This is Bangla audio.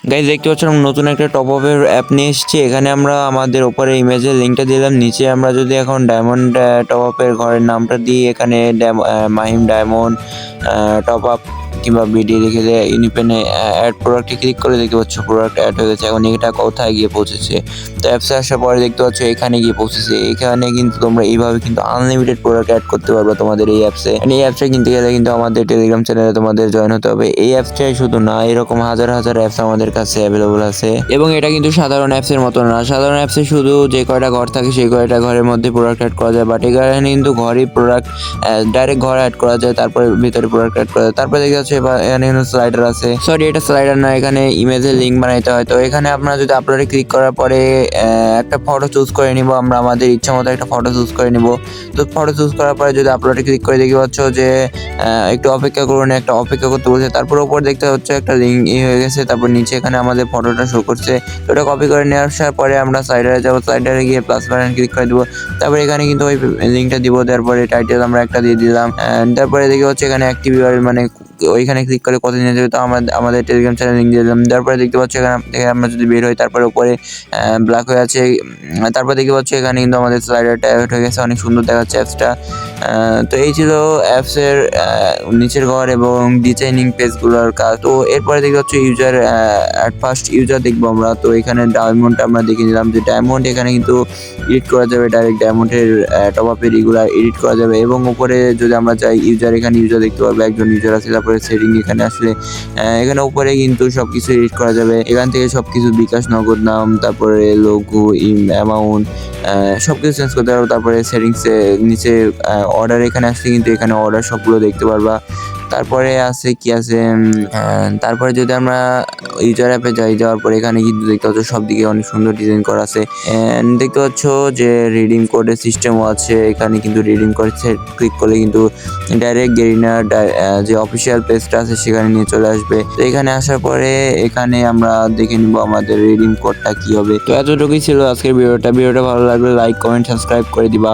গাইজ দেখতে পাচ্ছেন নতুন একটা টপ আপের অ্যাপ নিয়ে এসেছি। এখানে আমরা আমাদের ওপরে ইমেজের লিঙ্কটা দিলাম, নিচে আমরা যদি এখন ডায়মন্ড টপ আপের ঘরের নামটা দিই, এখানে মাহিম ডায়মন্ড টপ আপ কিংবা বিডি লিখে দিয়ে ইউনিপেনে অ্যাড প্রোডাক্টে ক্লিক করে দেখতে পাচ্ছ প্রোডাক্ট অ্যাড হয়ে গেছে। এখন এটা কোথায় গিয়ে পৌঁছেছে, তো অ্যাপসে আসার পরে দেখতে পাচ্ছ এখানে গিয়ে পৌঁছেছে। এখানে কিন্তু তোমরা এইভাবে কিন্তু আনলিমিটেড প্রোডাক্ট অ্যাড করতে পারবে তোমাদের এই অ্যাপসে। এই অ্যাপসটা কিনতে গেলে কিন্তু আমাদের টেলিগ্রাম চ্যানেলে তোমাদের জয়েন হতে হবে। এই অ্যাপসটাই শুধু না, এরকম হাজার হাজার অ্যাপস আমাদের কাছে অ্যাভেলেবল আছে এবং এটা কিন্তু সাধারণ অ্যাপসের মতো না। সাধারণ অ্যাপসে শুধু যে কয়টা ঘর থাকে সেই কয়টা ঘরের মধ্যে প্রোডাক্ট অ্যাড করা যায়, বাট এখানে কিন্তু ঘরই প্রোডাক্ট ডাইরেক্ট ঘরে অ্যাড করা যায়, তারপরে ভিতরে প্রোডাক্ট অ্যাড করা যায়। তারপরে দেখতে পাচ্ছ এখানে কিন্তু স্লাইডার আছে, সরি এটা স্লাইডার না, এখানে ইমেজের লিঙ্ক বানাইতে হয়। তো এখানে আপনারা যদি আপলোডে ক্লিক করার পরে একটা ফটো চুজ করে নিব, আমরা আমাদের ইচ্ছা মতো একটা ফটো চুজ করে নিব। তো ফটো চুজ করার পরে যদি আপলোডে ক্লিক করে দেখতে পাচ্ছ যে একটু অপেক্ষা করুন, একটা অপেক্ষা করতে বলছে। তারপর উপর দেখতে হচ্ছে একটা লিঙ্ক হয়ে গেছে, তারপর নিচে এখানে আমাদের ফটোটা শো করছে। তো ওটা কপি করে নিয়ে আসার পরে আমরা স্লাইডারে যাবো, স্লাইডারে গিয়ে প্লাস বাটন ক্লিক করে দেবো। তারপরে এখানে কিন্তু ওই লিঙ্কটা দিব, তারপরে টাইটেল আমরা একটা দিয়ে দিলাম। তারপরে দেখতে হচ্ছে এখানে অ্যাক্টিভ মানে ওইখানে ক্লিক করে কত নিয়ে যাবে, তো আমাদের টেলিগ্রাম চ্যানেল লিঙ্ক দিয়ে দিলাম। তারপরে দেখতে পাচ্ছ এখানে থেকে আমরা যদি বের হই, তারপরে উপরে ব্ল্যাক হয়ে আছে। তারপর দেখতে পাচ্ছ এখানে কিন্তু আমাদের স্লাইডারটা অ্যাড হয়ে গেছে, অনেক সুন্দর দেখাচ্ছে অ্যাপসটা। তো এই ছিল অ্যাপসের নিচের ঘর এবং ডিজাইনিং পেজগুলোর কাজ। তো এরপরে দেখতে পাচ্ছ ইউজার অ্যাট ফার্স্ট ইউজার দেখবো আমরা। তো এখানে ডায়মন্ডটা আমরা দেখে নিলাম যে ডায়মন্ড এখানে কিন্তু এডিট করা যাবে, ডাইরেক্ট ডায়মন্ডের টপ আপের এগুলা এডিট করা যাবে। এবং উপরে যদি আমরা যাই ইউজার, এখানে ইউজার দেখতে পারবো, একজন ইউজার আছে। তারপরে সেটিং এখানে আসলে এখানে উপরে কিন্তু সবকিছু এডিট করা যাবে। এখান থেকে সবকিছু বিকাশ, নগদ নাম, তারপরে লোগো, অ্যামাউন্ট সবকিছু চেঞ্জ করতে পারবো। তারপরে সেটিংসে নিচে অর্ডার এখানে আসলে কিন্তু এখানে অর্ডার সবগুলো দেখতে পারবা। তারপরে আছে কি আছে, তারপরে যদি আমরা ইউজার অ্যাপে যাওয়ার পরে এখানে কিন্তু দেখতে পাচ্ছ সব দিকে অনেক সুন্দর ডিজাইন করা আছে। দেখতে পাচ্ছ যে রিডিং কোডের সিস্টেমও আছে। এখানে কিন্তু রিডিং কোড ক্লিক করলে কিন্তু ডাইরেক্ট গেরিনার যে অফিসিয়াল পেজটা আছে সেখানে নিয়ে চলে আসবে। তো এখানে আসার পরে এখানে আমরা দেখে নিব আমাদের রিডিং কোডটা কি হবে। তো এতটুকুই ছিল আজকের ভিডিওটা ভালো লাগলে লাইক, কমেন্ট, সাবস্ক্রাইব করে দিবা।